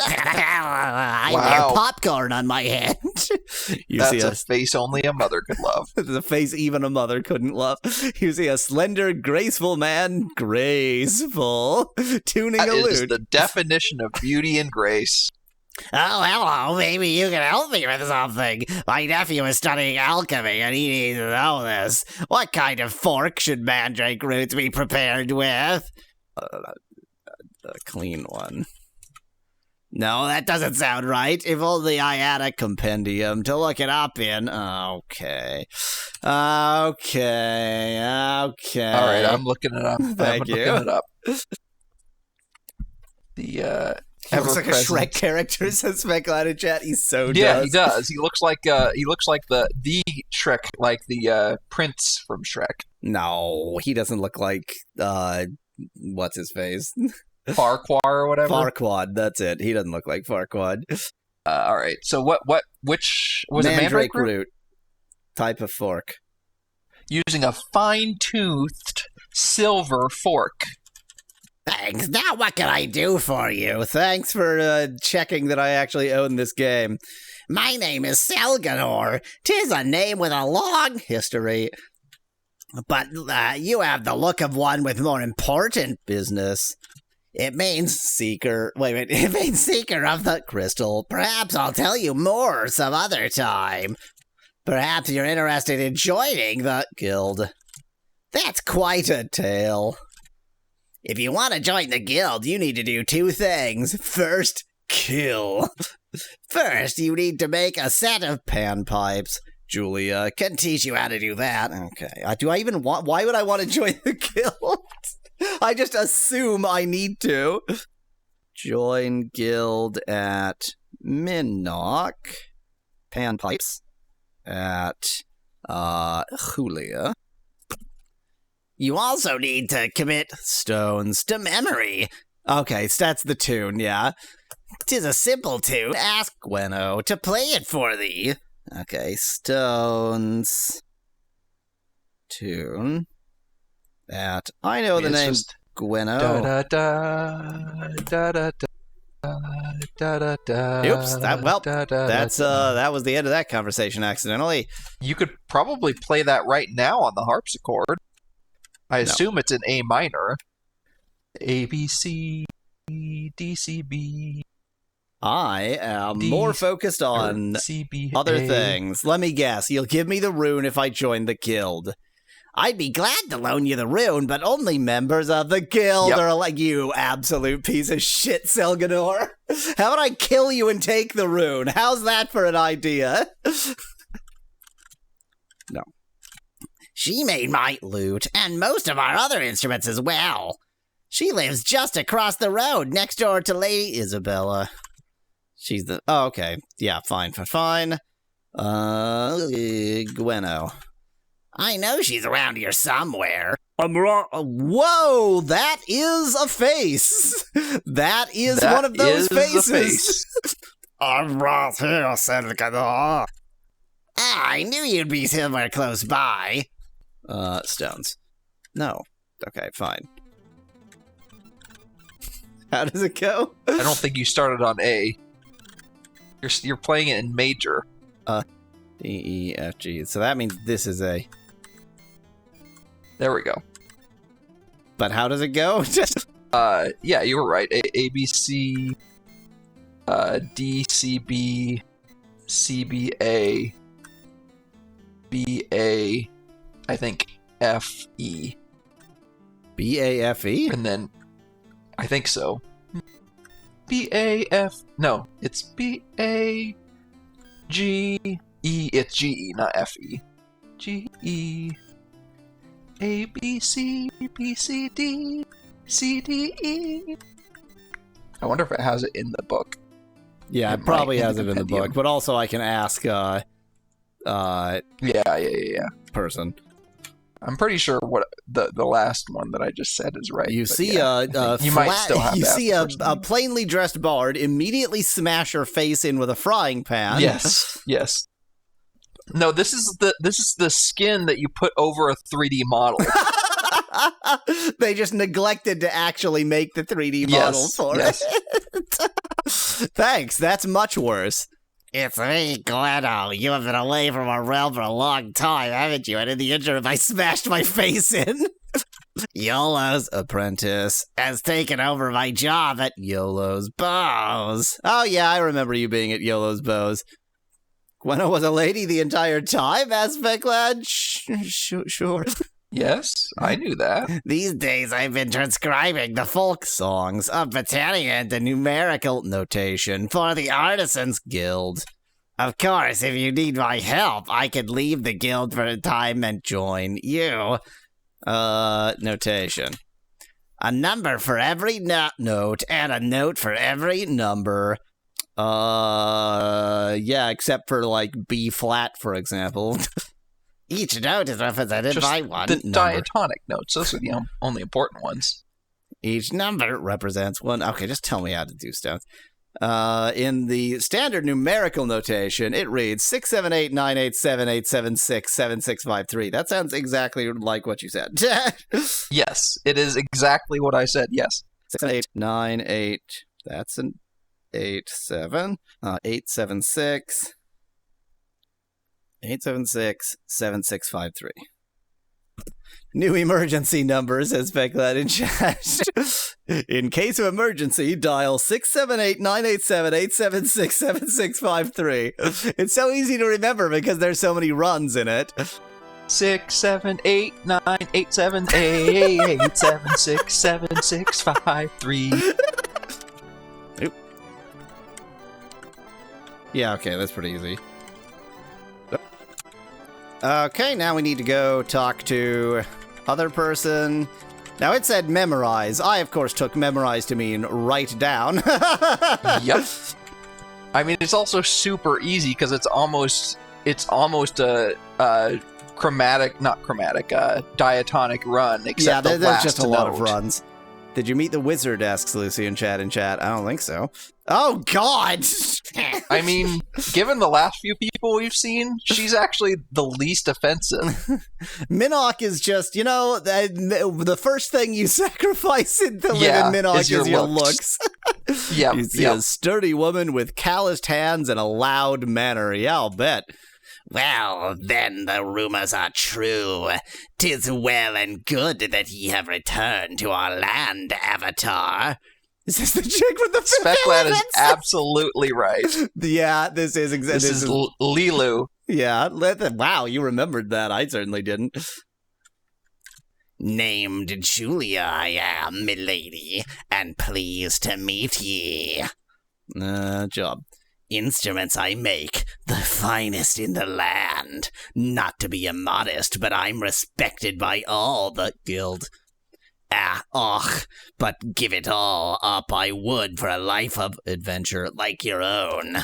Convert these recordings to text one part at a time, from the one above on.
I Wow. wear popcorn on my head. That's a face only a mother could love. The face even a mother couldn't love. You see a slender, graceful man, graceful, tuning That a is lute. the definition of beauty and grace. Oh, hello. Maybe you can help me with something. My nephew is studying alchemy, and he needs to know this. What kind of fork should mandrake roots be prepared with? A clean one. No, that doesn't sound right. If only I had a compendium to look it up in. Okay. All right, I'm looking it up. Thank you. Looking it up. The He looks like a Shrek character, says Specklight in chat. He so does. Yeah, he does. He looks like the Shrek, like the prince from Shrek. No, he doesn't look like what's his face? Farquhar or whatever. Farquaad, that's it. He doesn't look like Farquaad. All right. So which was Mandrake it? Mandrake root? root. Type of fork. Using a fine-toothed silver fork. Thanks. Now what can I do for you? Thanks for checking that I actually own this game. My name is Selganor. 'Tis a name with a long history. But you have the look of one with more important Business. It means Seeker. Wait. it means seeker of the crystal. Perhaps I'll tell you more some other time. Perhaps you're interested in joining the Guild. That's quite a Tail. If you want to join the guild, you need to do two things. First, Kill. First, you need to make a set of Panpipes. Julia can teach you how to do that. Okay. Do I even want... Why would I want to join the guild? I just assume I need to. Join guild at Minnock. Panpipes at Julia. You also need to commit Stones. to memory. Okay, so that's the tune, yeah. 'Tis a simple tune. Ask Gweno. to play it for thee. Okay, Stones. Tune. That. I know the It's name just Gweno. da da da da da. Oops, that was the end of that conversation accidentally. You could probably play that right now on the harpsichord. I assume it's in A minor. A B C D C B. I am more focused on other things. Let me guess. You'll give me the rune if I join the guild. I'd be glad to loan you the rune, but Only members of the guild Yep. are like, you absolute piece of shit, Selganor. How about I kill you and take the rune? How's that for an idea? No. she made my lute and most of our other instruments as well. She lives just across the road next door to Lady Isabella. She's the... Oh, okay. Yeah, fine. Gweno. I know she's around here somewhere. Whoa, that is a face. That is one of those faces. I'm right here, Selgador. I knew you'd be somewhere close by. Stones. No. Okay, fine. How does it go? I don't think you started on A. You're playing it in major. D, E, F, G. So that means this is A. There we go. But how does it go? Yeah, you were right. A B C, D C B, C B A, B A, I think F E, B-A-F-E? and then I think so. B A F. No, it's B A G E. It's G E, not F E. G E. A B C B C D C D E. I wonder if it has it in the book. Yeah, It it probably might in has the it in the compendium. book, but also I can ask Yeah. person. I'm pretty sure what the last one that I just said is right. You but see yeah, you might still have you to ask see the a person. plainly dressed bard immediately smash her face in with a frying pan. Yes. No, this is the skin that you put over a 3D model. They just neglected to actually make the 3D model for yes. it. Thanks, that's much worse. It's me, Glenno. You have been away from our realm for a long time, haven't you? And in the interim, I smashed my face in. YOLO's apprentice has taken over my job at YOLO's Bows. Oh yeah, I remember you being at YOLO's Bows. Gwenna was a lady the entire time, Aspect Lad? Sure. Yes, I knew that. These days, I've been transcribing the folk Songs of Britannia into numerical notation for the Artisans Guild. Of course, if you need my help, I could leave the guild for a time and join you. Notation. A number for every note and a note for every number. Yeah, except for like B flat, for example. Each note is represented Just by one the number. diatonic notes, those are the only important ones. Each number represents one. Okay, just tell me how to do stuff. In the standard numerical notation, it reads 6789878767653. That sounds exactly like what you said. Yes, it is exactly what I said, yes. 67898. That's an 87. 876. 8767653. New emergency numbers, as Becklad in chat. In case of emergency, dial 678-987-876-7653. It's so easy to remember because there's so many runs in it. 6789887767653. Oop. Yeah, okay, that's pretty easy. Okay, now we need to go talk to other person. Now it said memorize. I, of course, took memorize to mean write down. Yep. I mean, it's also super easy because it's almost a diatonic run. Except yeah, the there's last just a lot of note. runs. Did you meet the wizard? Asks Lucy in chat. I don't think so. Oh, God! I mean, given the last few people we've seen, she's actually the least offensive. Minnock is just, the first thing you sacrifice to live in Minnock is your looks. Yeah, You see a sturdy woman with calloused hands and a loud manner. Yeah, I'll bet. Well, then the rumors are true. 'Tis well and good that ye have returned to our land, Avatar. Is this the chick with the Specklad is absolutely right. Yeah, this is exactly. This is Lilu. Yeah, wow, you remembered that. I certainly didn't. Named Julia I am, milady, and pleased to meet ye. Job. Instruments I make, the finest in the land. Not to be immodest, but I'm respected by all the guild. But give it all up I would for a life of adventure like your own.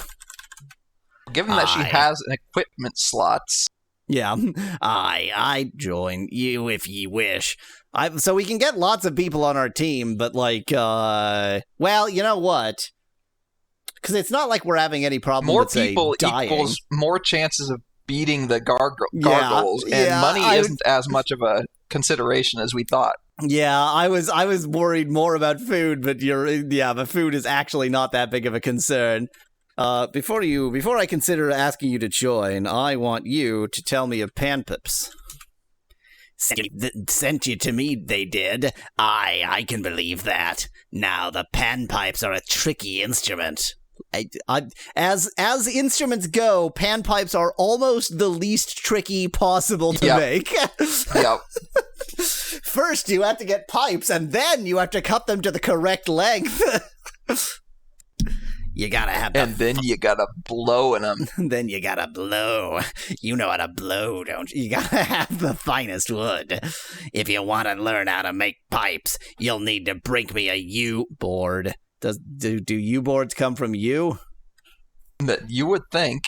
Given that she has an equipment slots. Yeah, I join you if ye wish. so we can get lots of people on our team, but well, you know what? Because it's not like we're having any problem More with, say, people dying. equals more chances of beating the gargoyles, and money isn't as much of a consideration as we thought. Yeah, I was worried more about food, but but food is actually not that big of a concern. Before I consider asking you to join, I want you to tell me of panpips. Sent you to me, they did. I can believe that. Now, the panpipes are a tricky instrument. As instruments go, panpipes are almost the least tricky possible to make. Yep. First, you have to get pipes, and then you have to cut them to the correct length. You gotta have and then you gotta blow in them. Then you gotta blow. You know how to blow, don't you? You gotta have the finest wood. If you want to learn how to make pipes, you'll need to bring me a U-board. Do U-boards come from you? That you would think.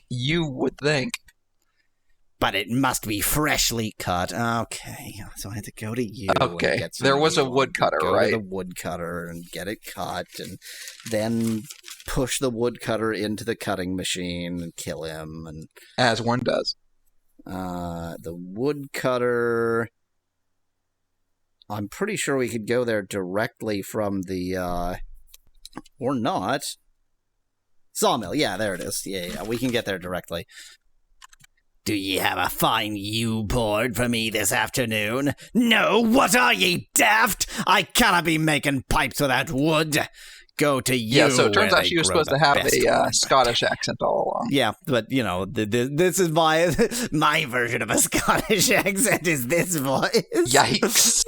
But it must be freshly cut. Okay, so I had to go to you. Okay, and get some there was a U, woodcutter, go right? to the woodcutter and get it cut, and then push the woodcutter into the cutting machine and kill him. And as one does. The woodcutter. I'm pretty sure we could go there directly from the, or not. Sawmill, yeah, there it is. Yeah, we can get there directly. Do ye have a fine yew board for me this afternoon? No, what are ye, daft? I cannot be making pipes without wood. Go to you. Yeah, so it turns where out they she was grow supposed to the have best a wood. Scottish accent all along. Yeah, but, you know, this is My version of a Scottish accent is this voice. Yikes.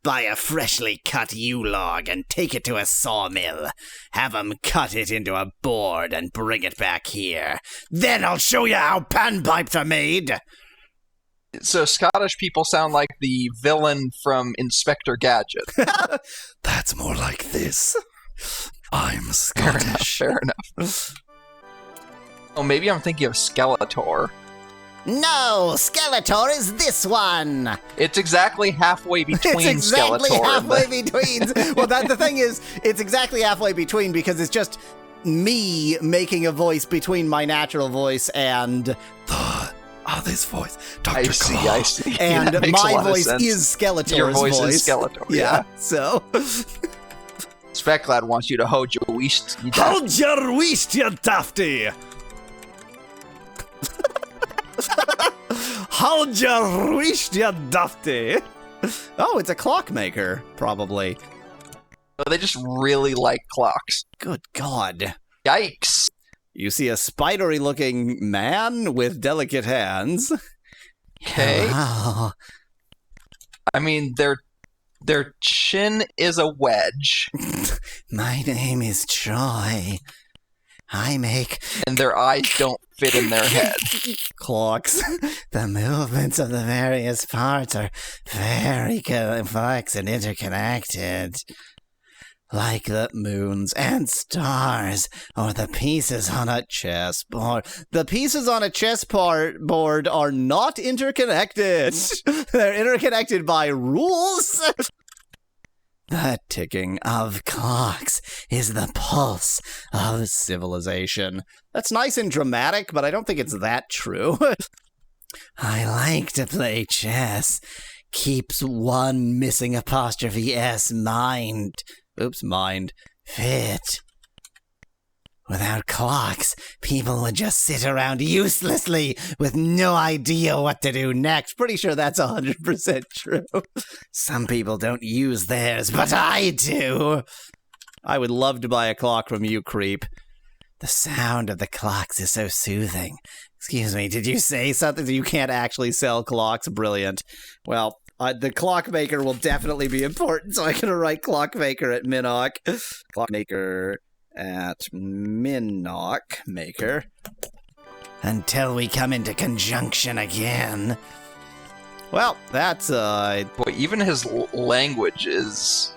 Buy a freshly cut yew log and take it to a sawmill. Have 'em cut it into a board and bring it back here. Then I'll show you how panpipes are made. So Scottish people sound like the villain from Inspector Gadget. That's more like this. I'm Fair enough, Scottish. fair enough. Oh, maybe I'm thinking of Skeletor. No, Skeletor is this one. It's exactly halfway between It's exactly Skeletor halfway and between. Well, the thing is, it's exactly halfway between because it's just me making a voice between my natural voice and this voice, Dr. I see. And That makes a my lot of voice sense. is Skeletor's Your voice is Skeletor, yeah. So, Specklad wants you to hold your waist. You Hold your waist, you dafty. Hold your waist, you dafty. oh, it's a clockmaker, probably. They just really like clocks. Good God. Yikes. You see a spidery-looking man with delicate hands. Okay. Hello. I mean, their chin is a wedge, My name is Troy. I make and their eyes don't fit in their head. Clocks. the movements of the various parts are very complex and interconnected. Like the moons and stars, or the pieces on a Chessboard. The pieces on a chessboard are not interconnected. They're interconnected by rules. The ticking of clocks is the pulse of civilization. That's nice and dramatic, but I don't think it's that true. I like to play chess. Keeps one missing apostrophe S mind fit. Without clocks, people would just sit around uselessly with no idea what to do next. Pretty sure that's 100% true. Some people don't use theirs, but I do. I would love to buy a clock from you, creep. The sound of the clocks is so soothing. Excuse me, did you say Say something that you can't actually sell clocks. Brilliant. Well, the clockmaker will definitely be important, so I'm going to write clockmaker at Minnock. Clockmaker at Minnock Maker. until we come into conjunction again? Well, that's, Boy, even his language is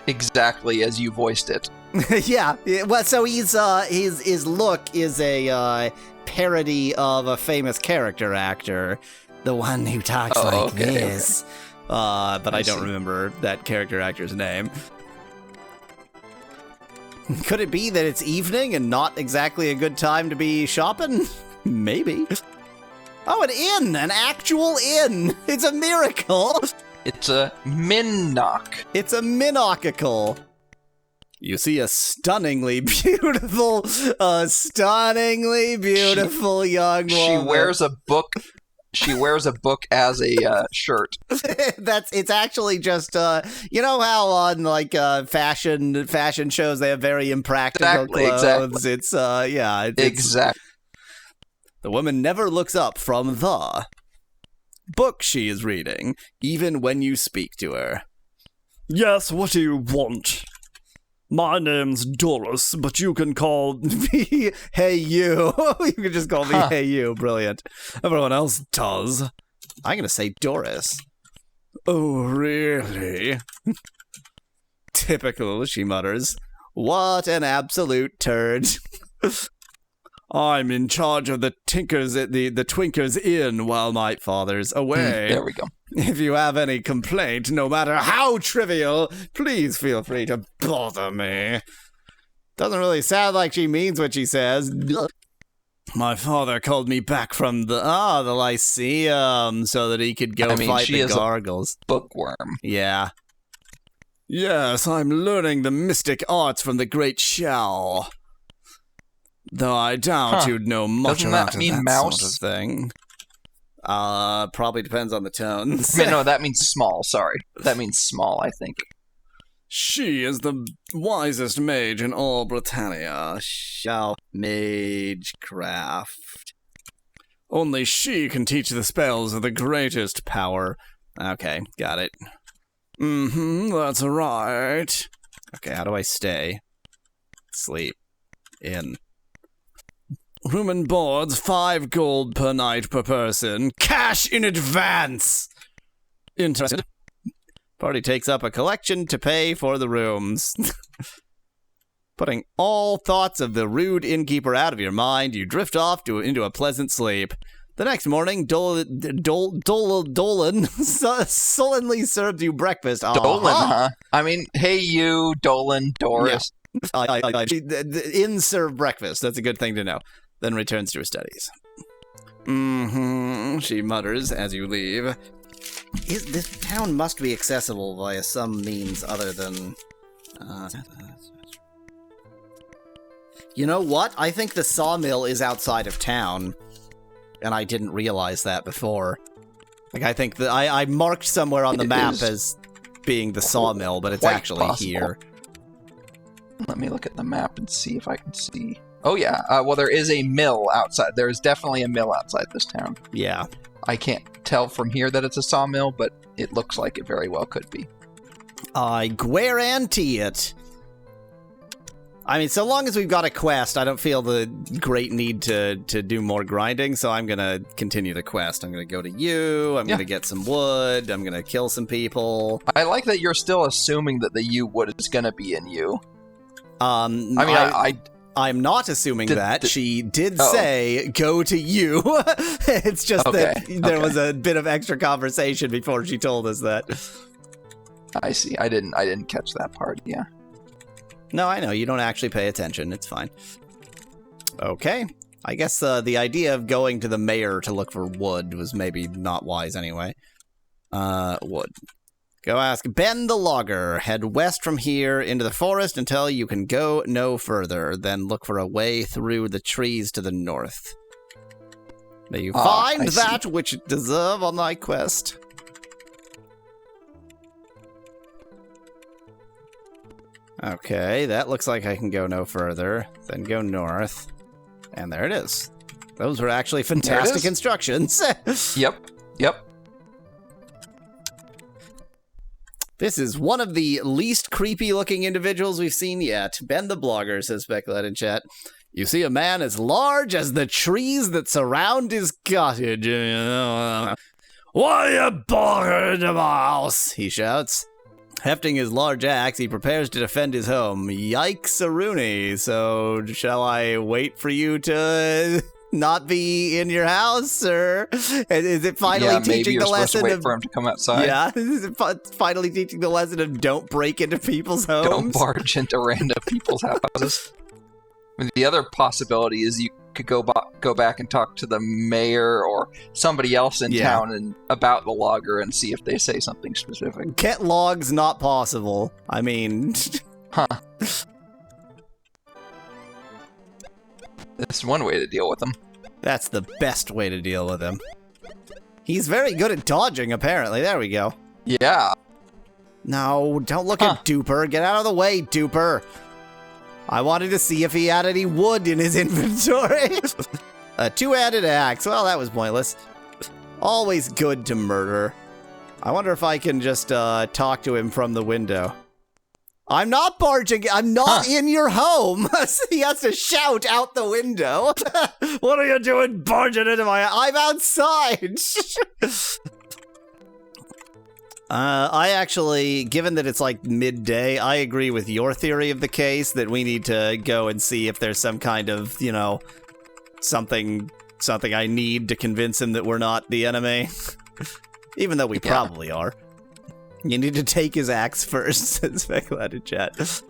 exactly as you voiced it. yeah. Well, so he's, his look is a, parody of a famous character actor. The one who talks Oh, like okay, this. But I don't see. remember that character actor's name. Could it be that it's evening and not exactly a good time to be shopping? Maybe. Oh, an inn! An actual inn! It's a miracle! It's a Minnock. It's a minocacle. You see a stunningly beautiful young woman. She wears a book. She wears a book as a shirt. It's actually just you know how on like fashion shows they have very impractical clothes. Exactly. It's it's Exactly. The woman never looks up from the book she is reading, even when you speak to her. Yes, what do you want? My name's Doris, but you can call me Hey You. You can just call me Hey You. Brilliant. everyone else does. I'm gonna say Doris. Oh, really? Typical, she mutters. What an absolute turd. I'm in charge of the Tinkers at the Twinkers Inn while my father's away. There we go. If you have any complaint, no matter how trivial, please feel free to bother me. Doesn't really sound like she means what she says. My father called me back from the The Lyceum, so that he could go I mean, fight she the is a- gargoyles. Bookworm. Yeah. Yes, I'm learning the mystic arts from the great Shao. Though I doubt you'd know much Doesn't about that mean that mouse? sort of thing. Probably depends on the tones. No, that means small, sorry. That means small, I think. She is the wisest mage in all Britannia. Shall magecraft. Only she can teach the spells of the greatest power. Okay, got it. That's right. Okay, how do I stay? Sleep. In. Room and boards, 5 gold per night per person. Cash in advance! Interested? Party takes up a collection to pay for the rooms. Putting all thoughts of the rude innkeeper out of your mind, you drift off into a pleasant sleep. The next morning, Dolan sullenly serves you breakfast. Dolan, huh? I mean, hey you, Dolan, Doris. In serve breakfast. That's a good thing to know. Then returns to her studies. She mutters as you leave. This town must be accessible via some means other than... You know what? I think the sawmill is outside of town. And I didn't realize that before. Like, I think that I marked somewhere on the map as being the sawmill, but it's actually possible. here. Let me look at the map and see if I can see. Oh yeah, well there is a mill outside. There is definitely a mill outside this town. Yeah. I can't tell from here that it's a sawmill, but it looks like it very well could be. I guarantee it. I mean, so long as we've got a quest, I don't feel the great need to do more grinding, so I'm gonna continue the quest. I'm gonna go to you, I'm gonna get some wood, I'm gonna kill some I like that you're still assuming that the you wood is gonna be in you. I'm not assuming that. She did say, go to you. It's just that there was a bit of extra conversation before she told us that. I see. I didn't catch that part, yeah. No, I know. You don't actually pay attention. It's fine. Okay. I guess the idea of going to the mayor to look for wood was maybe not wise anyway. Wood. Go ask Ben the logger. Head west from here into the forest until you can go no further. Then look for a way through the trees to the north. May you find that which you deserve on thy quest. Okay, that looks like I can go no further. Then go north. And there it is. Those were actually fantastic instructions. Yep. This is one of the least creepy-looking individuals we've seen yet. Ben the blogger, says Speculate in chat. You see a man as large as the trees that surround his cottage. Why you bothered the house? He shouts. Hefting his large axe, he prepares to defend his home. Yikes, Aruni. So, shall I wait for you to not be in your house, or is it finally teaching the lesson to wait for him to come outside? Yeah, is it finally teaching the lesson of don't break into people's homes? Don't barge into random people's houses. I mean, the other possibility is you could go back and talk to the mayor or somebody else in town and about the logger and see if they say something specific. Get logs not possible. I mean... Huh. That's one way to deal with him. That's the best way to deal with him. He's very good at dodging, apparently. There we go. Yeah. No, don't look at Duper. Get out of the way, Duper. I wanted to see if he had any wood in his inventory. A two-handed axe. Well, that was pointless. Always good to murder. I wonder if I can just talk to him from the window. I'm not barging. I'm not in your home. He has to shout out the window. What are you doing barging into my... I'm outside. I actually, given that it's like midday, I agree with your theory of the case that we need to go and see if there's some kind of, you know, something I need to convince him that we're not the enemy. Even though we probably are. You need to take his axe first, says Speculated Chat.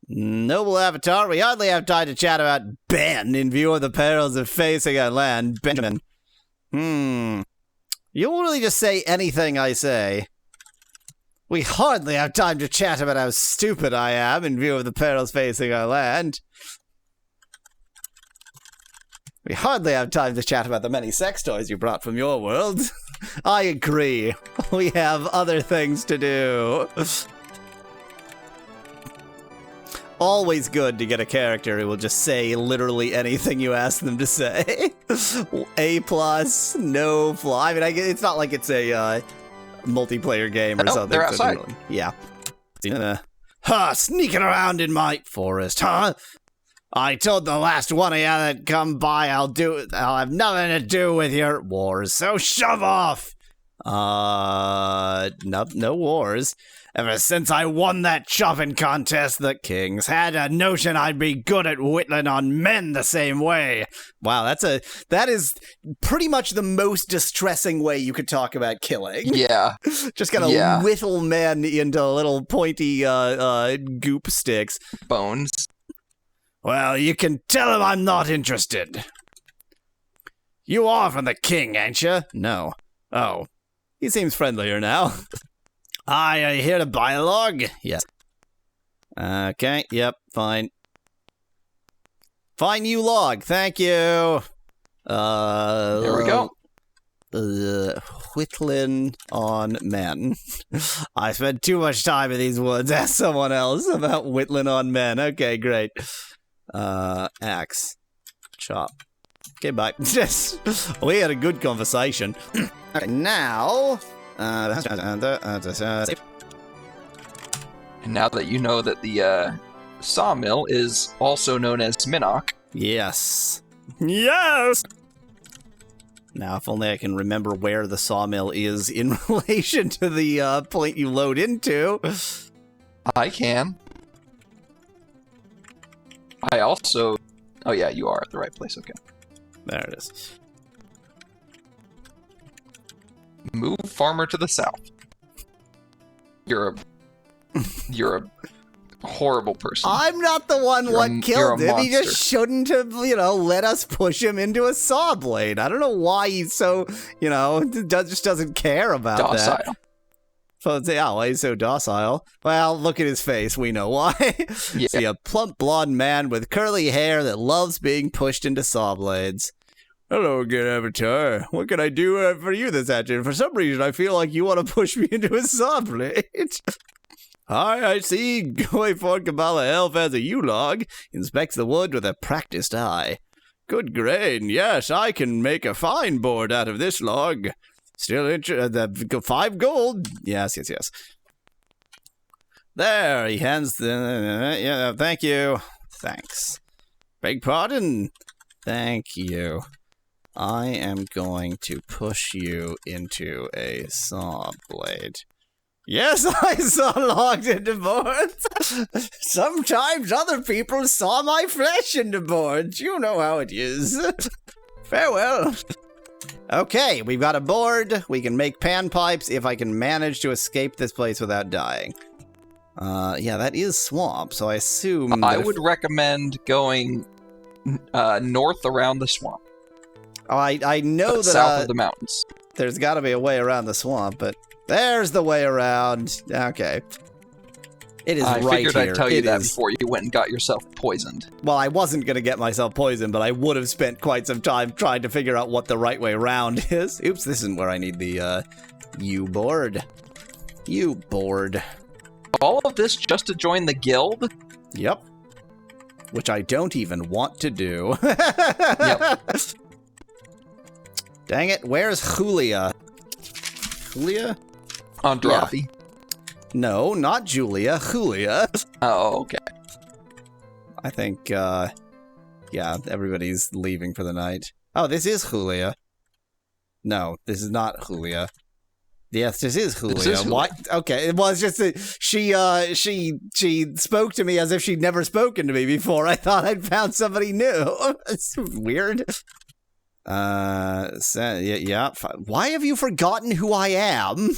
Noble Avatar, we hardly have time to chat about Ben in view of the perils of facing our land. Benjamin. You'll really just say anything I say. We hardly have time to chat about how stupid I am in view of the perils facing our land. We hardly have time to chat about the many sex toys you brought from your world. I agree. We have other things to do. Always good to get a character who will just say literally anything you ask them to say. A+, no flaw. I mean, it's not like it's a multiplayer game or something. They're outside. Yeah. Sneaking around in my forest, huh? I told the last one of you that come by I'll have nothing to do with your wars, so shove off! No wars. Ever since I won that chopping contest, the kings had a notion I'd be good at whittling on men the same way. Wow, that is pretty much the most distressing way you could talk about killing. Yeah. Just gonna whittle men into little pointy goop sticks. Bones. Well, you can tell him I'm not interested. You are from the king, ain't you? No. Oh. He seems friendlier now. Are you here to buy a log? Yes. Okay, yep, fine. Fine, you log, thank you. There we go. Whittling on men. I spent too much time in these woods. Ask someone else about whittling on men. Okay, great. Axe. Chop. Okay, bye. We had a good conversation. Okay, now... And now that you know that the sawmill is also known as Minnock. Yes. Yes! Now, if only I can remember where the sawmill is in relation to the point you load into. I can. I also... Oh yeah, you are at the right place, okay. There it is. Move farmer to the south. You're a horrible person. I'm not the one what killed him. He just shouldn't have, let us push him into a saw blade. I don't know why he's so, just doesn't care about docile. That. So say, why he's so docile? Well, look at his face. We know why. Yeah. See, a plump blonde man with curly hair that loves being pushed into saw blades. Hello again, Avatar. What can I do for you this afternoon? For some reason, I feel like you want to push me into a saw blade. Hi, I see. Going for Kabbalah Elf has a U-log. Inspects the wood with a practiced eye. Good grain. Yes, I can make a fine board out of this log. Still the 5 gold. Yes. There, he hands the... yeah, thank you. Thanks. Beg pardon? Thank you. I am going to push you into a saw blade. Yes, I saw logged into boards. Sometimes other people saw my flesh into boards. You know how it is. Farewell. Okay, we've got a board. We can make panpipes if I can manage to escape this place without dying. Yeah, that is swamp, so I assume... I would recommend going north around the swamp. Oh, I know that south of the mountains. There's got to be a way around the swamp, but there's the way around. Okay. It is right here. I figured I'd tell you that before you went and got yourself poisoned. Well, I wasn't going to get myself poisoned, but I would have spent quite some time trying to figure out what the right way around is. Oops, this isn't where I need the U-board. U-board. All of this just to join the guild? Yep. Which I don't even want to do. Yep. Dang it, where's Julia? Julia? Andravi. Yeah. No, not Julia, Julia. Oh, okay. I think, yeah, everybody's leaving for the night. Oh, this is Julia. No, this is not Julia. Yes, this is Julia. This is Julia. What? Okay, well, it's just that she spoke to me as if she'd never spoken to me before. I thought I'd found somebody new. It's weird. Yeah. Why have you forgotten who I am?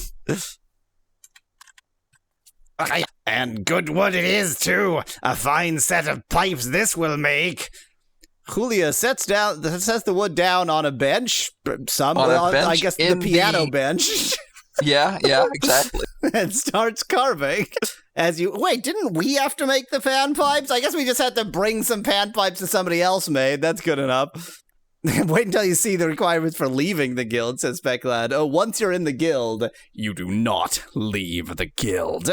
And good wood it is, too. A fine set of pipes this will make. Julia sets the wood down on a bench. I guess the piano bench. Yeah, exactly. And starts carving. Wait, didn't we have to make the pan pipes? I guess we just had to bring some pan pipes that somebody else made. That's good enough. Wait until you see the requirements for leaving the guild, says Specklad. Oh, once you're in the guild, you do not leave the guild.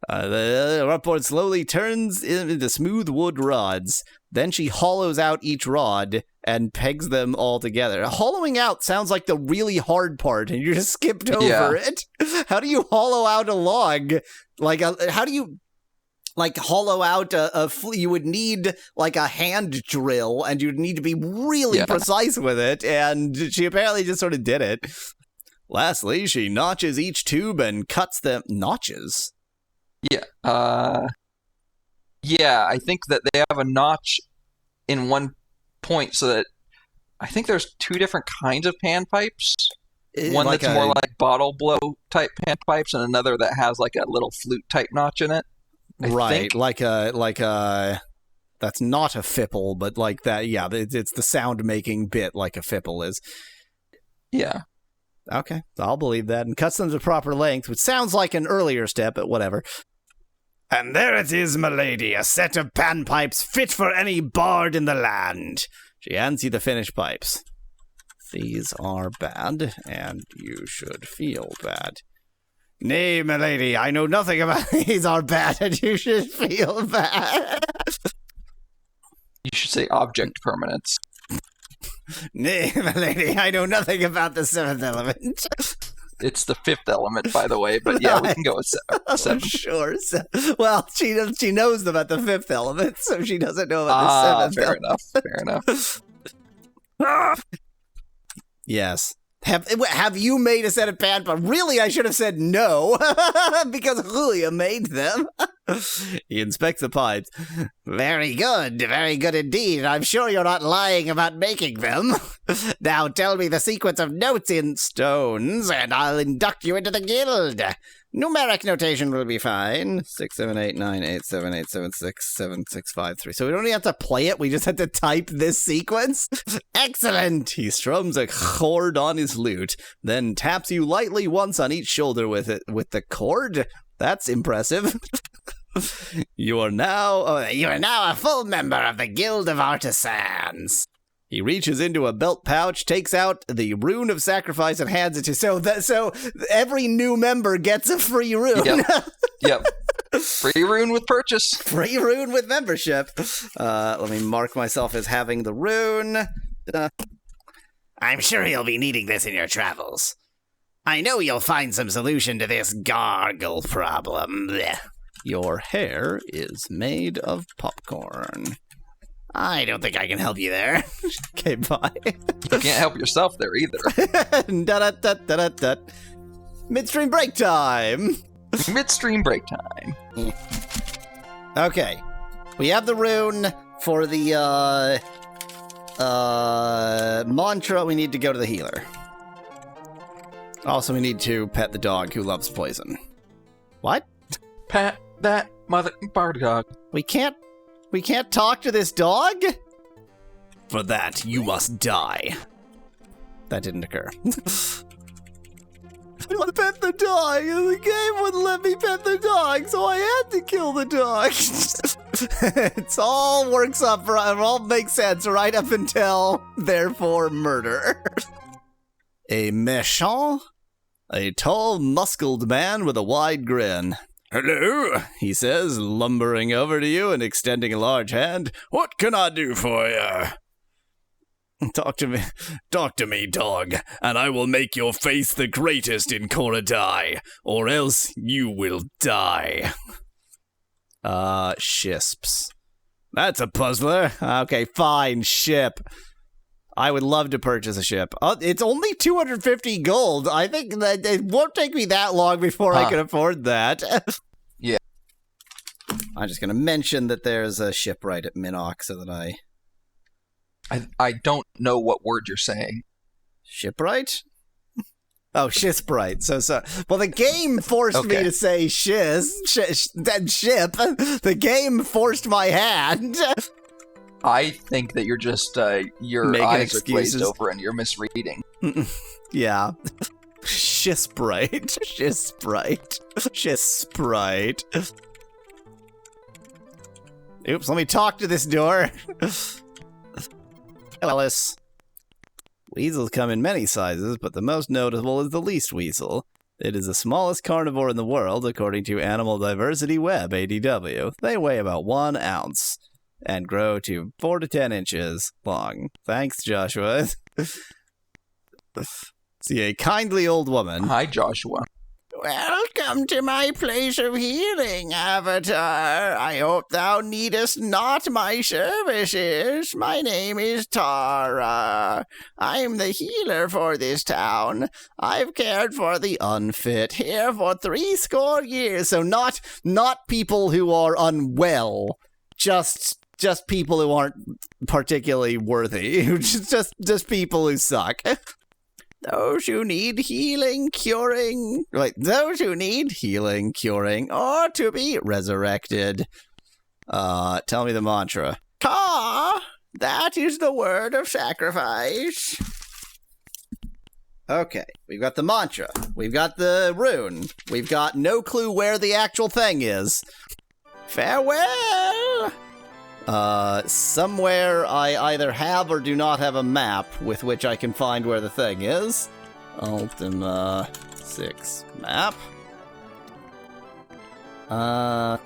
The rubboard slowly turns into smooth wood rods. Then she hollows out each rod and pegs them all together. Hollowing out sounds like the really hard part, and you just skipped over it. How do you hollow out a log? How do you... hollow out you would need, a hand drill, and you'd need to be really precise with it, and she apparently just sort of did it. Lastly, she notches each tube and cuts them... Notches? Yeah, I think that they have a notch in one point, so that I think there's two different kinds of panpipes. One that's more like bottle blow type panpipes, and another that has like a little flute type notch in it. Right, like a that's not a fipple, but like that, yeah, it's the sound making bit like a fipple is. Yeah. Okay, I'll believe that, and cuts them to proper length, which sounds like an earlier step, but whatever. And there it is, milady, a set of panpipes fit for any bard in the land. She hands you the finished pipes. These are bad, and you should feel bad. Nay, milady, I know nothing about these are bad, and you should feel bad. You should say object permanence. Nay, milady, I know nothing about the seventh element. It's the fifth element, by the way, but yeah, we can go with seven. Sure. Well, she knows about the fifth element, so she doesn't know about the seventh element. Fair enough. Yes. Have you made a set of panpipes? Really, I should have said no, because Julia made them. He inspects the pipes. Very good indeed. I'm sure you're not lying about making them. Now tell me the sequence of notes in stones, and I'll induct you into the guild. Numeric notation will be fine. 6, 7, 8, 9, 8, 7, 8, 7, 6, 7, 6, 5, 3. So we don't even have to play it. We just have to type this sequence. Excellent. He strums a chord on his lute, then taps you lightly once on each shoulder with the chord. That's impressive. You are now a full member of the Guild of Artisans. He reaches into a belt pouch, takes out the rune of sacrifice, and hands it to. So every new member gets a free rune. Yep. Free rune with purchase. Free rune with membership. Let me mark myself as having the rune. I'm sure you'll be needing this in your travels. I know you'll find some solution to this gargle problem. Blech. Your hair is made of popcorn. I don't think I can help you there. Okay, bye. You can't help yourself there either. Midstream break time. Midstream break time. Okay. We have the rune for the mantra. We need to go to the healer. Also, we need to pet the dog who loves poison. What? Pat that mother party dog. We can't talk to this dog? For that, you must die. That didn't occur. I want to pet the dog, and the game wouldn't let me pet the dog, so I had to kill the dog. It all works up, it all makes sense right up until, therefore, murder. A méchant? A tall, muscled man with a wide grin. Hello, he says, lumbering over to you and extending a large hand. What can I do for you? Talk to me, dog, and I will make your face the greatest in Korodai, or else you will die. Shisps. That's a puzzler. Okay, fine, ship. I would love to purchase a ship. It's only 250 gold. I think that it won't take me that long before I can afford that. Yeah. I'm just going to mention that there's a shipwright at Minnock so that I don't know what word you're saying. Shipwright? Oh, Shipwright. So. Well, the game forced me to say then ship. The game forced my hand. I think that you're just, your making eyes excuses. are glazed over and you're misreading. Yeah. Shipwright. Oops, let me talk to this door. Ellis. Weasels come in many sizes, but the most notable is the least weasel. It is the smallest carnivore in the world, according to Animal Diversity Web, ADW. They weigh about 1 ounce and grow to 4 to 10 inches long. Thanks, Joshua. See, a kindly old woman. Hi, Joshua. Welcome to my place of healing, Avatar. I hope thou needest not my services. My name is Tara. I am the healer for this town. I've cared for the unfit here for 60 years. So not people who are unwell, just people who aren't particularly worthy. just people who suck. Those who need healing, curing, or to be resurrected. Tell me the mantra. Ka! That is the word of sacrifice. Okay, we've got the mantra. We've got the rune. We've got no clue where the actual thing is. Farewell! Somewhere I either have or do not have a map with which I can find where the thing is. Ultima VI map. So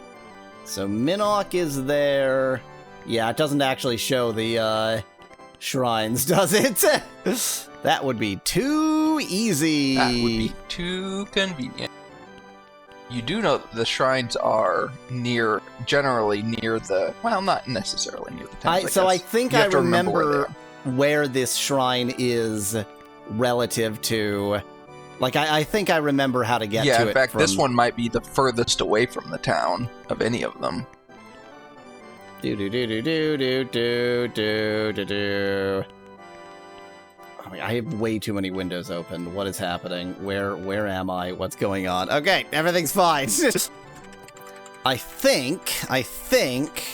Minnock is there. Yeah, it doesn't actually show the, shrines, does it? That would be too easy. That would be too convenient. You do know that the shrines are generally near the, well, not necessarily near the temples. I think I remember where this shrine is relative to, like, I think I remember how to get to it. Yeah, in fact, this one might be the furthest away from the town of any of them. I have way too many windows open. What is happening? Where am I? What's going on? Okay, everything's fine. I think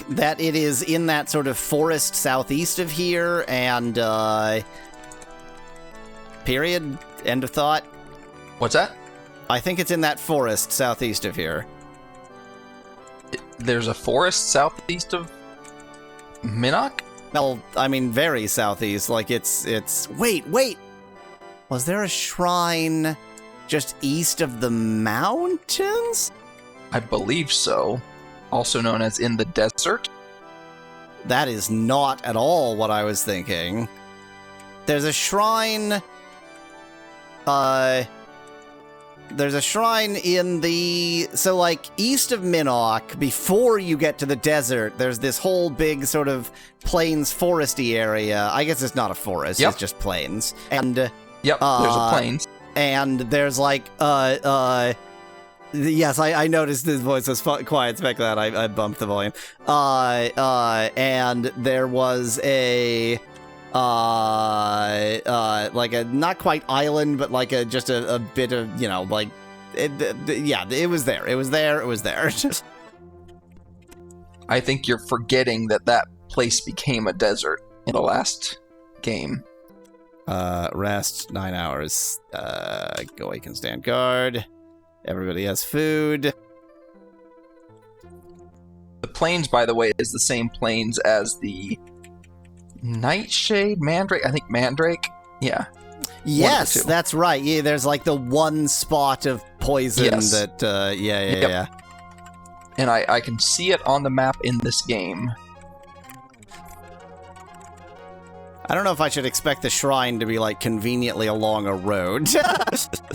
that it is in that sort of forest southeast of here, and, period, end of thought. What's that? I think it's in that forest southeast of here. There's a forest southeast of Minnock? Well, I mean, very southeast. Like, it's... Wait! Was there a shrine just east of the mountains? I believe so. Also known as in the desert? That is not at all what I was thinking. There's a shrine... There's a shrine in the... So, like, east of Minnock, before you get to the desert, there's this whole big sort of plains foresty area. I guess it's not a forest, Yep. It's just plains. And... Yep, there's a plains. And there's, like, yes, I noticed his voice was quiet. Back that I bumped the volume. And there was a... like a not quite island, but like just a bit of, you know, like it was there. I think you're forgetting that place became a desert in the last game. Rest 9 hours. Go can stand guard. Everybody has food. The plains, by the way, is the same plains as the Nightshade, Mandrake. I think Mandrake. Yeah. Yes, that's right. Yeah, there's like the one spot of poison that. Yeah. And I can see it on the map in this game. I don't know if I should expect the shrine to be like conveniently along a road.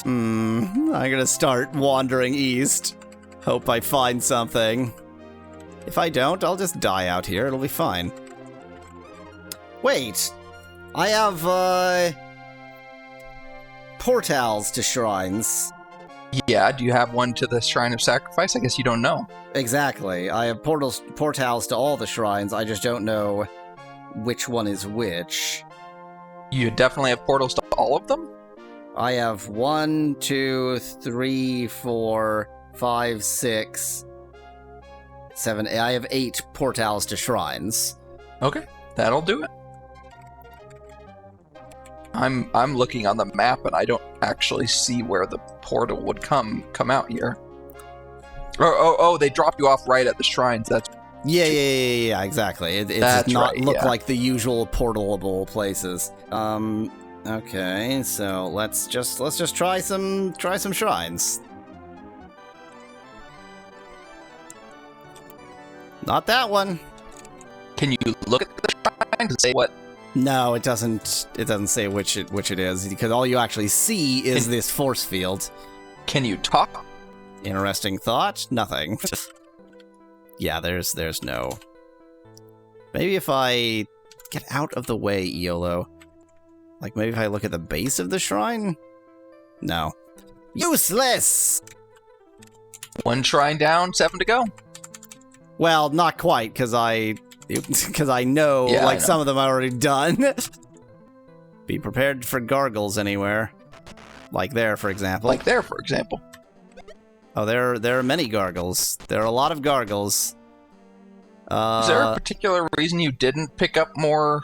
I'm gonna start wandering east. Hope I find something. If I don't, I'll just die out here. It'll be fine. Wait, I have, portals to shrines. Yeah, do you have one to the Shrine of Sacrifice? I guess you don't know. Exactly. I have portals to all the shrines. I just don't know which one is which. You definitely have portals to all of them? I have 1, 2, 3, 4, 5, 6, 7. I have 8 portals to shrines. Okay, that'll do it. I'm looking on the map and I don't actually see where the portal would come out here. Oh, they drop you off right at the shrines. That's Yeah, exactly. It does not look like the usual portalable places. Okay, so let's just try some shrines. Not that one. Can you look at the shrine to say what? No, it doesn't say which it is, because all you actually see is this force field. Can you talk? Interesting thought. Nothing. Yeah, there's no. Maybe if I get out of the way, Iolo. Like, maybe if I look at the base of the shrine? No. Useless! 1 shrine down, 7 to go. Well, not quite, because I know, Yeah, like, I know. some of them are already done. Be prepared for gargoyles anywhere. Like there, for example. Oh, there are many gargoyles. There are a lot of gargoyles. Is there a particular reason you didn't pick up more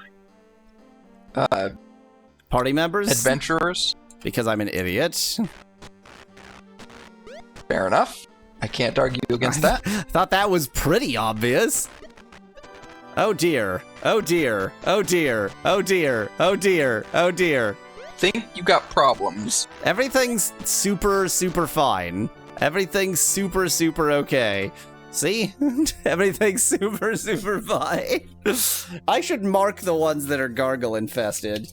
Party members? adventurers? Because I'm an idiot. Fair enough. I can't argue against that. Thought that was pretty obvious. Oh dear. Oh dear. Oh dear. Oh dear. Oh dear. Oh dear. Think you got problems. Everything's super fine. Everything's super okay. See? Everything's super fine. I should mark the ones that are gargoyle infested.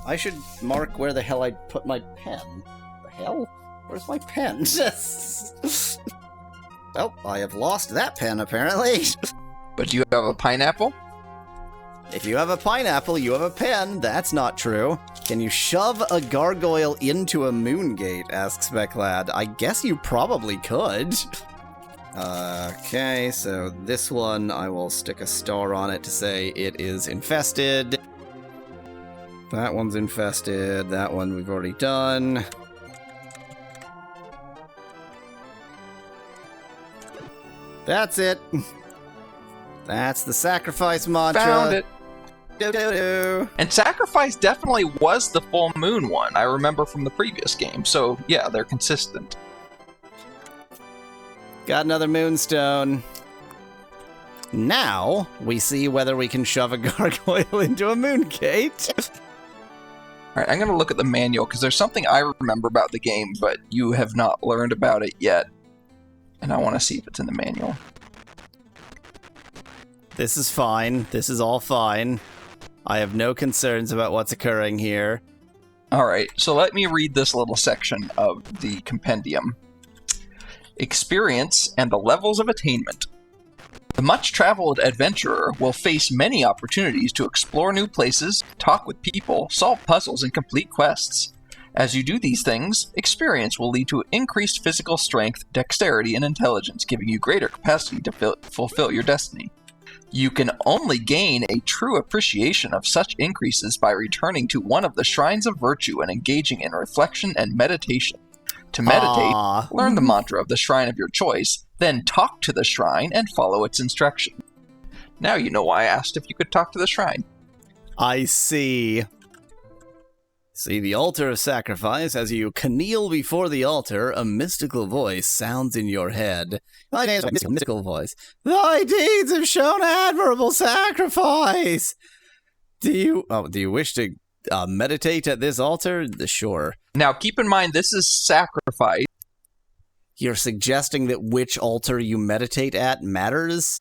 I should mark where the hell I put my pen. The hell? Where's my pen? Oh, I have lost that pen, apparently. But you have a pineapple? If you have a pineapple, you have a pen. That's not true. Can you shove a gargoyle into a moon gate? Asks Becklad. I guess you probably could. Okay, so this one, I will stick a star on it to say it is infested. That one's infested. That one we've already done. That's it. That's the sacrifice mantra. Found it. Do-do-do. And Sacrifice definitely was the full moon one, I remember from the previous game. So, yeah, they're consistent. Got another moonstone. Now, we see whether we can shove a gargoyle into a moon gate. Alright, I'm going to look at the manual, because there's something I remember about the game, but you have not learned about it yet. And I want to see if it's in the manual. This is fine. This is all fine. I have no concerns about what's occurring here. Alright, so let me read this little section of the compendium. Experience and the levels of attainment. The much-traveled adventurer will face many opportunities to explore new places, talk with people, solve puzzles, and complete quests. As you do these things, experience will lead to increased physical strength, dexterity, and intelligence, giving you greater capacity to fulfill your destiny. You can only gain a true appreciation of such increases by returning to one of the shrines of virtue and engaging in reflection and meditation. To meditate, learn the mantra of the shrine of your choice, then talk to the shrine and follow its instruction. Now you know why I asked if you could talk to the shrine. I see. See the altar of sacrifice. As you kneel before the altar, a mystical voice sounds in your head. Thy deeds, mystical voice. Thy deeds have shown admirable sacrifice. Do you wish to meditate at this altar? Sure. Now keep in mind, this is sacrifice. You're suggesting that which altar you meditate at matters?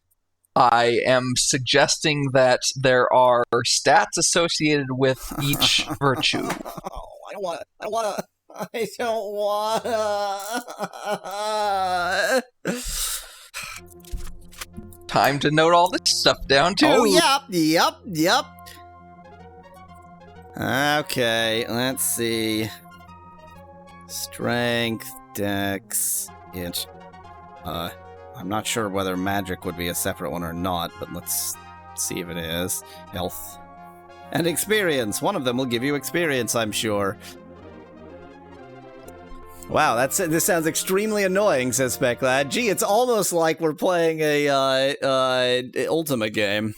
I am suggesting that there are stats associated with each virtue. I don't want to. Time to note all this stuff down, too. Oh, yep. Okay, let's see. Strength, dex, int. I'm not sure whether magic would be a separate one or not, but let's see if it is. Health. And experience. One of them will give you experience, I'm sure. Wow, this sounds extremely annoying, says Specklad. Gee, it's almost like we're playing a Ultima game.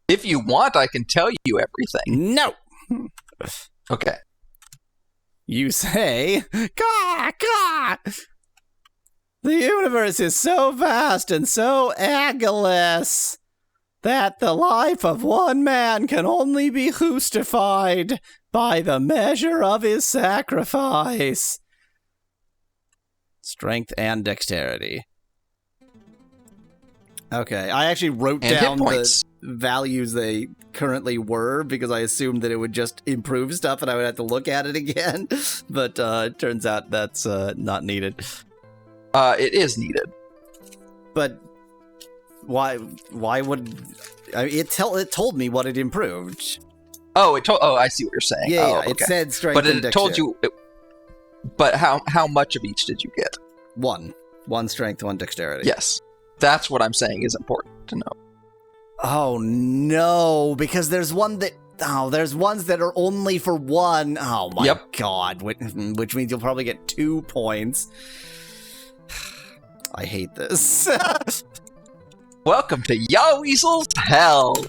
If you want, I can tell you everything. No! Okay. You say, Gah! The universe is so vast and so endless. that the life of one man can only be justified by the measure of his sacrifice. Strength and dexterity. Okay, I actually wrote And down hit points. the values they currently were because I assumed that it would just improve stuff and I would have to look at it again. But it turns out that's not needed. It is needed. But why would it told me what it improved? Oh, I see what you're saying. Yeah, oh, yeah, okay. it said strength But and it told dexterity. you. But how much of each did you get? One strength, one dexterity. Yes, that's what I'm saying is important to know. Oh no, because there's one that there's ones that are only for one. Oh my god, which means you'll probably get 2 points. I hate this. Welcome to Yaweasel's Hell.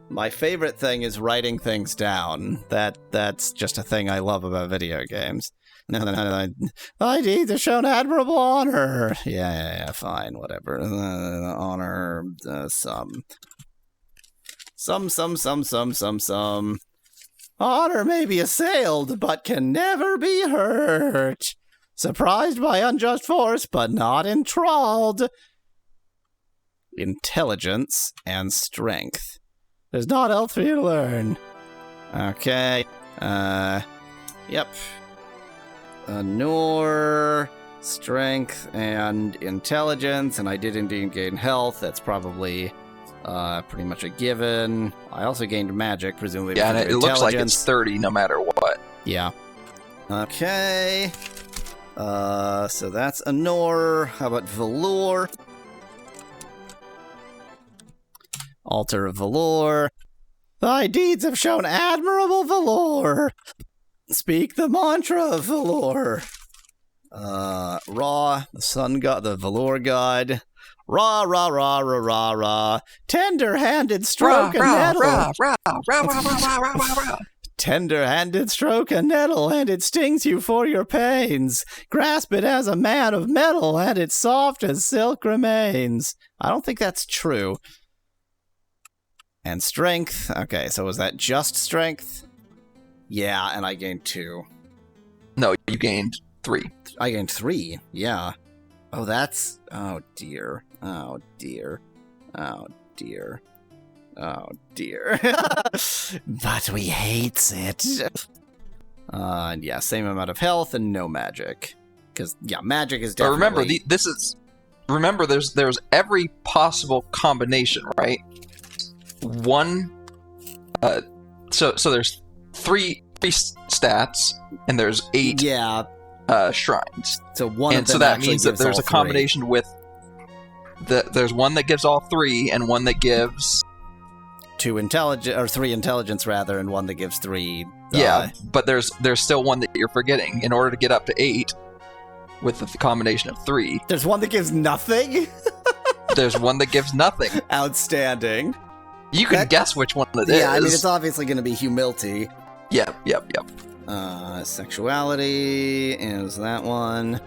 My favorite thing is writing things down. That's just a thing I love about video games. I need to show admirable honor. Yeah, fine, whatever. Honor, some. Honor may be assailed, but can never be hurt. Surprised by unjust force, but not enthralled. Intelligence and strength. There's not else for you to learn. Okay. Yep. Nor strength and intelligence, and I did indeed gain health. That's probably pretty much a given. I also gained magic, presumably. Yeah, and because it of looks like intelligence. it's 30 no matter what. Yeah. Okay. So that's a Nor. How about Velour? Altar of Velour. Thy deeds have shown admirable Velour. Speak the mantra of Velour. Ra, the sun god, the Velour god. Ra, ra, ra, ra, ra, ra. Tender-handed stroke and nettle. Tender-handed stroke and nettle, and it stings you for your pains. Grasp it as a man of metal, and it's soft as silk remains. I don't think that's true. And strength. Okay, so was that just strength? Yeah, and I gained 2. No, you gained 3. I gained 3, yeah. Oh, that's... Oh, dear. Oh, dear. Oh, dear. Oh, dear. But we hates it. And yeah, same amount of health and no magic. Because, yeah, magic is definitely... But remember, there's every possible combination, right? One... So there's 3 stats, and there's 8 shrines. So one and of them so that actually means that gives there's all a combination with there's one that gives all 3 and one that gives 2 intelligence, or 3 intelligence rather, and one that gives 3. But there's still one that you're forgetting. In order to get up to 8 with the combination of 3, There's one that gives nothing. there's one that gives nothing. Outstanding. You can guess which one it is. Yeah, I mean it's obviously going to be humility. Yep. Sexuality is that one.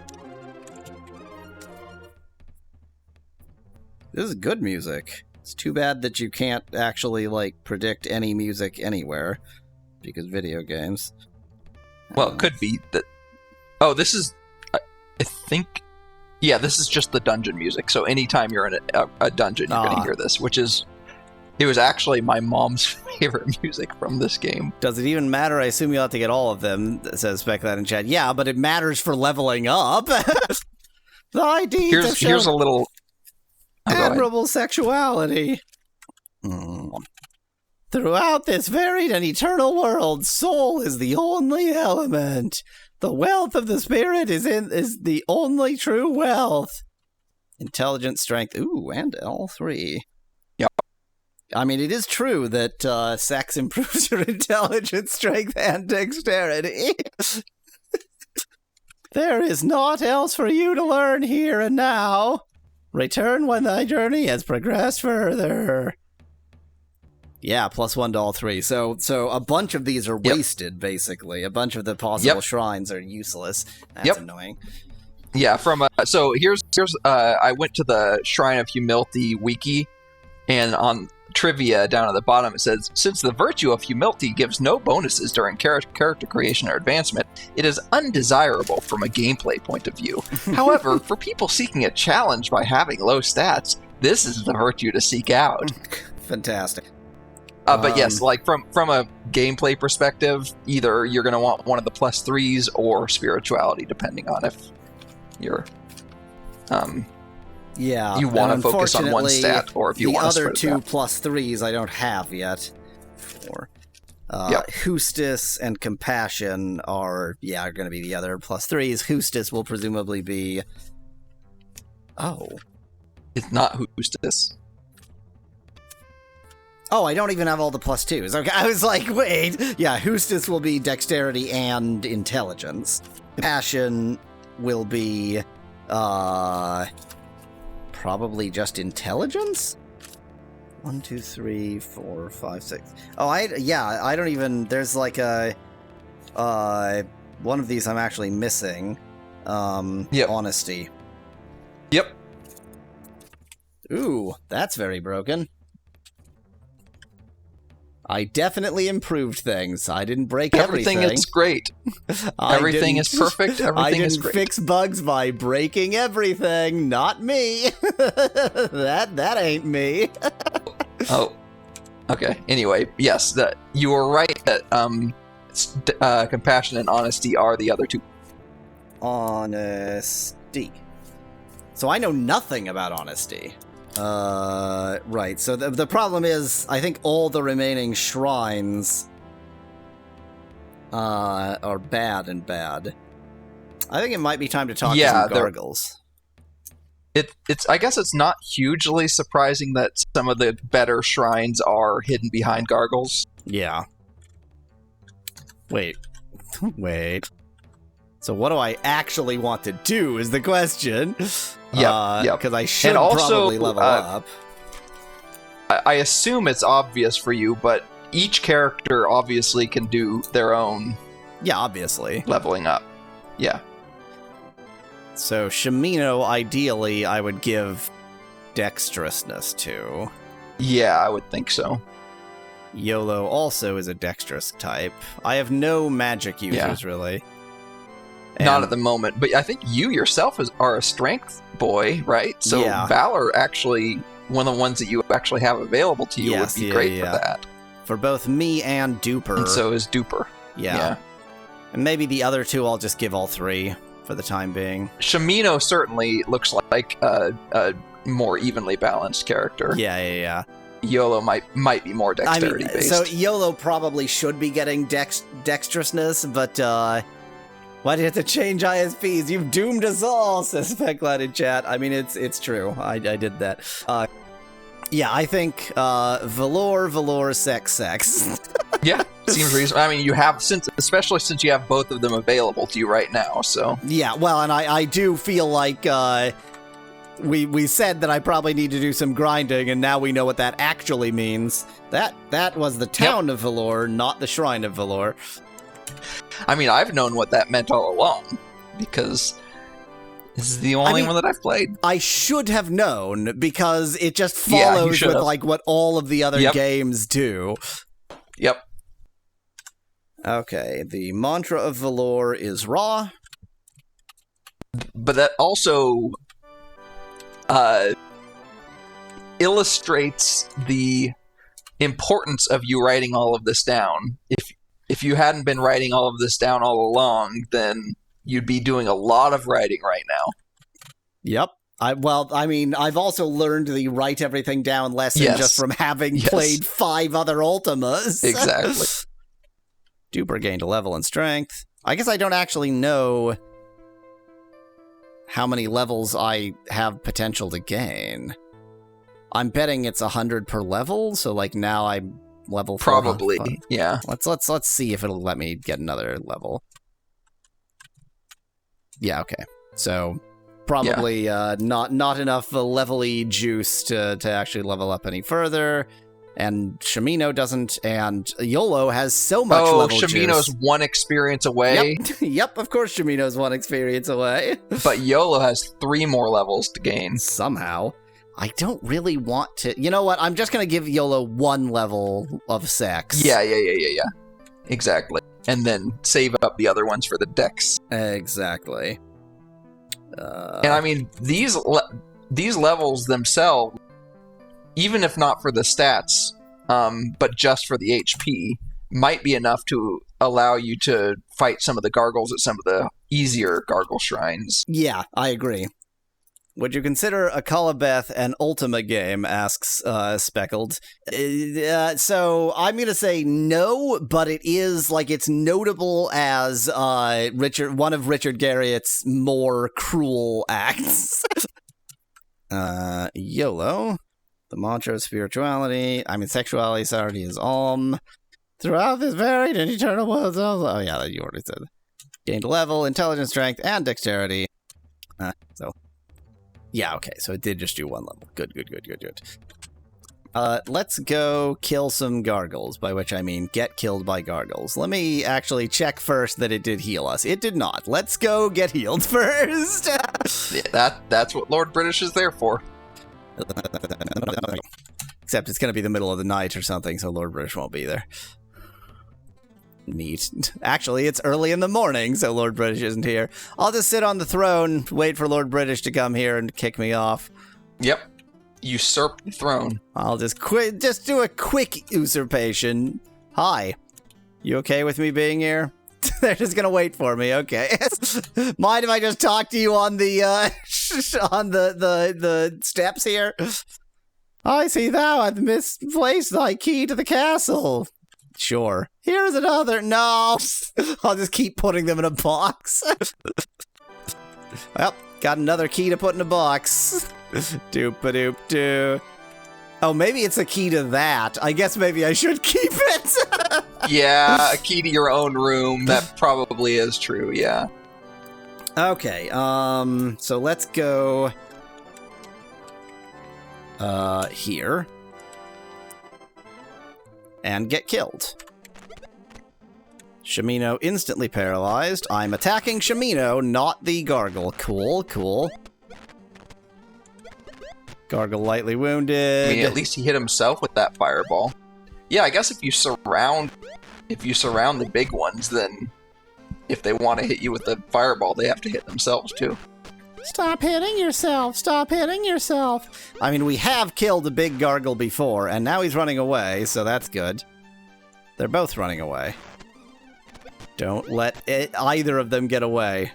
This is good music. It's too bad that you can't actually, predict any music anywhere. Because video games. Well, it could be that... Oh, this is... I think... Yeah, this is just the dungeon music. So anytime you're in a dungeon, you're going to hear this, which is... It was actually my mom's favorite music from this game. Does it even matter? I assume you'll have to get all of them, says Speculat in chat. Yeah, but it matters for leveling up. Thy deeds have shown Here's a little... admirable sexuality. Throughout this varied and eternal world, soul is the only element. The wealth of the spirit is the only true wealth. Intelligence, strength, and L3. Yep. I mean, it is true that sex improves your intelligence, strength, and dexterity. There is naught else for you to learn here and now. Return when thy journey has progressed further. Yeah, +1 to all 3. So a bunch of these are wasted, basically. A bunch of the possible shrines are useless. That's annoying. Yeah, so here's I went to the Shrine of Humility wiki, And on trivia down at the bottom, it says, since the virtue of humility gives no bonuses during character creation or advancement, it is undesirable from a gameplay point of view. However, for people seeking a challenge by having low stats, this is the virtue to seek out. Fantastic. But yes, like from a gameplay perspective, either you're going to want one of the +3s or spirituality, depending on if you're you want to focus on one stat, or if you want to the other spread it two out. +3s I don't have yet. For Yep. Hustis and Compassion are going to be the other +3s. Hustis will presumably be. Oh, It's not Hustis. Oh, I don't even have all the +2s. Okay, I was like, wait. Yeah, Hustis will be dexterity and intelligence. Passion will be, probably just intelligence? 1, 2, 3, 4, 5, 6. Oh, I don't even, there's like a, one of these I'm actually missing. Yep. Honesty. Yep. Ooh, that's very broken. I definitely improved things. I didn't break everything. Everything is great. Everything is perfect. Everything is great. I didn't fix bugs by breaking everything. Not me. That ain't me. Oh, okay. Anyway, yes, that you were right that compassion and honesty are the other two. Honesty. So I know nothing about honesty. Right. So the problem is, I think all the remaining shrines are bad and bad. I think it might be time to talk to some gargoyles. It's I guess it's not hugely surprising that some of the better shrines are hidden behind gargoyles. Yeah. Wait. So what do I actually want to do is the question. Yeah. Because I should probably level up. I assume it's obvious for you, but each character obviously can do their own. Yeah, obviously. Leveling up. Yeah. So Shimino, ideally, I would give dexterousness to. Yeah, I would think so. YOLO also is a dexterous type. I have no magic users, really. Not at the moment, but I think you yourself are a strength boy, right? So yeah. Valor actually, one of the ones that you actually have available to you would be great for that. For both me and Duper. And so is Duper. Yeah. And maybe the other two I'll just give all three for the time being. Shimino certainly looks like a more evenly balanced character. Yeah. YOLO might be more dexterity based. So YOLO probably should be getting dexterousness, but why do you have to change ISPs? You've doomed us all, says Pecklad in chat. I mean, it's true. I did that. Yeah, I think Valor, sex. Yeah, seems reasonable. I mean, you have, especially since you have both of them available to you right now, so. Yeah, well, and I do feel like we said that I probably need to do some grinding, and now we know what that actually means. That was the town of Valor, not the Shrine of Valor. I mean, I've known what that meant all along, because this is the only one that I've played. I should have known, because it just follows with like what all of the other games do. Yep. Okay, the mantra of Valor is Raw. But that also illustrates the importance of you writing all of this down. If you hadn't been writing all of this down all along, then you'd be doing a lot of writing right now. Yep. I've also learned the write everything down lesson just from having played 5 other Ultimas. Exactly. Duper gained a level in strength. I guess I don't actually know how many levels I have potential to gain. I'm betting it's 100 per level, so like now I'm level 4. Probably, yeah. Let's see if it'll let me get another level. Yeah, okay. So probably not enough level-y juice to actually level up any further. And Shimino doesn't, and YOLO has so much level juice. Oh, Shimino's 1 experience away. Yep, of course Shimino's 1 experience away. But YOLO has 3 more levels to gain. Somehow. I don't really want to... You know what? I'm just going to give YOLO 1 level of sex. Yeah. Exactly. And then save up the other ones for the dex. Exactly. And I mean, these levels themselves, even if not for the stats, but just for the HP, might be enough to allow you to fight some of the gargoyles at some of the easier gargoyle shrines. Yeah, I agree. Would you consider a Kalabeth an Ultima game, asks Speckled. So I'm going to say no, but it is, like, it's notable as one of Richard Garriott's more cruel acts. YOLO. The mantra of spirituality, sexuality, sorry, is throughout this varied and eternal world. Oh yeah, you already said. Gained a level, intelligence, strength, and dexterity. Yeah, okay, so it did just do 1 level. Good. Let's go kill some gargoyles, by which I mean get killed by gargoyles. Let me actually check first that it did heal us. It did not. Let's go get healed first. Yeah, that's what Lord British is there for. Except it's going to be the middle of the night or something, so Lord British won't be there. Neat. Actually, it's early in the morning, so Lord British isn't here. I'll just sit on the throne, wait for Lord British to come here and kick me off. Yep. Usurp the throne. I'll just do a quick usurpation. Hi. You okay with me being here? They're just gonna wait for me, okay. Mind if I just talk to you on the on the steps here? I see thou hast misplaced thy key to the castle. Sure. Here's another. No! I'll just keep putting them in a box. Well, got another key to put in a box. Doop-a-doop-doo. Oh, maybe it's a key to that. I guess maybe I should keep it. Yeah, a key to your own room. That probably is true, yeah. Okay, so let's go... here. And get killed. Shamino instantly paralyzed. I'm attacking Shamino, not the gargle. Cool. Gargle lightly wounded. I mean, at least he hit himself with that fireball. Yeah, I guess if you surround the big ones, then if they want to hit you with the fireball, they have to hit themselves too. Stop hitting yourself! I mean, we have killed a big gargle before, and now he's running away, so that's good. They're both running away. Don't let either of them get away.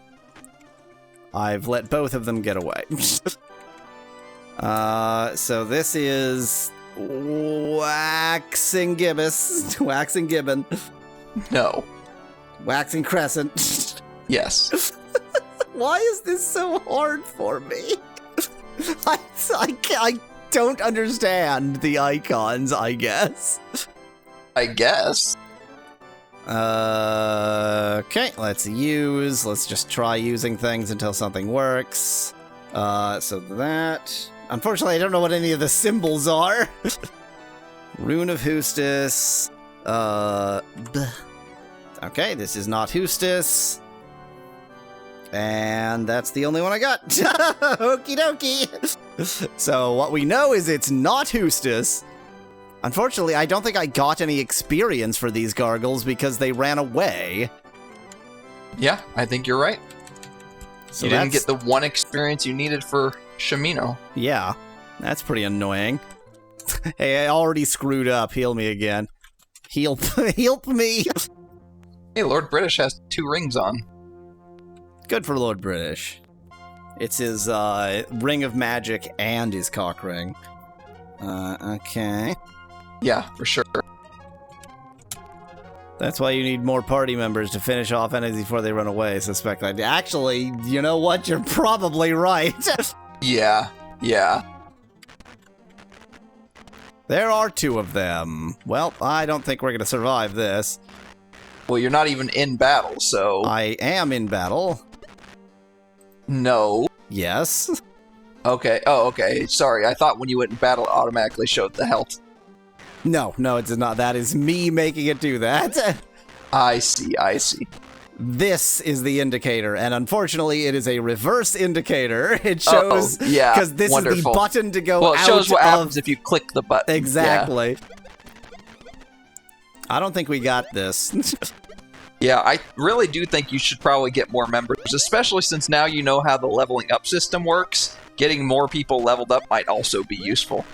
I've let both of them get away. So this is... Waxing Gibbous. Waxing Gibbon. No. Waxing Crescent. Yes. Why is this so hard for me? I don't understand the icons, I guess. I guess. Okay, let's just try using things until something works. So that... Unfortunately, I don't know what any of the symbols are. Rune of Hustis. Okay, this is not Hustis. And that's the only one I got. Okie dokie. So what we know is it's not Hustis. Unfortunately, I don't think I got any experience for these gargles because they ran away. Yeah, I think you're right. So you didn't get the one experience you needed for Shamino. Yeah, that's pretty annoying. Hey, I already screwed up. Heal me again. Help me. Hey, Lord British has 2 rings on. Good for Lord British. It's his ring of magic and his cock ring. Okay. Yeah, for sure. That's why you need more party members to finish off enemies before they run away, suspect I... Actually, you know what? You're probably right. Yeah. There are 2 of them. Well, I don't think we're going to survive this. Well, you're not even in battle, so... I am in battle. No. Yes. Okay. Oh, okay. Sorry. I thought when you went in battle, it automatically showed the health. No, it does not. That is me making it do that. I see. this is the indicator, and unfortunately, it is a reverse indicator. It shows yeah, because this is wonderful. the button to go Well, it out shows what of... happens if you click the button. Exactly. I don't think we got this. Yeah, I really do think you should probably get more members, especially since now you know how the leveling up system works. Getting more people leveled up might also be useful.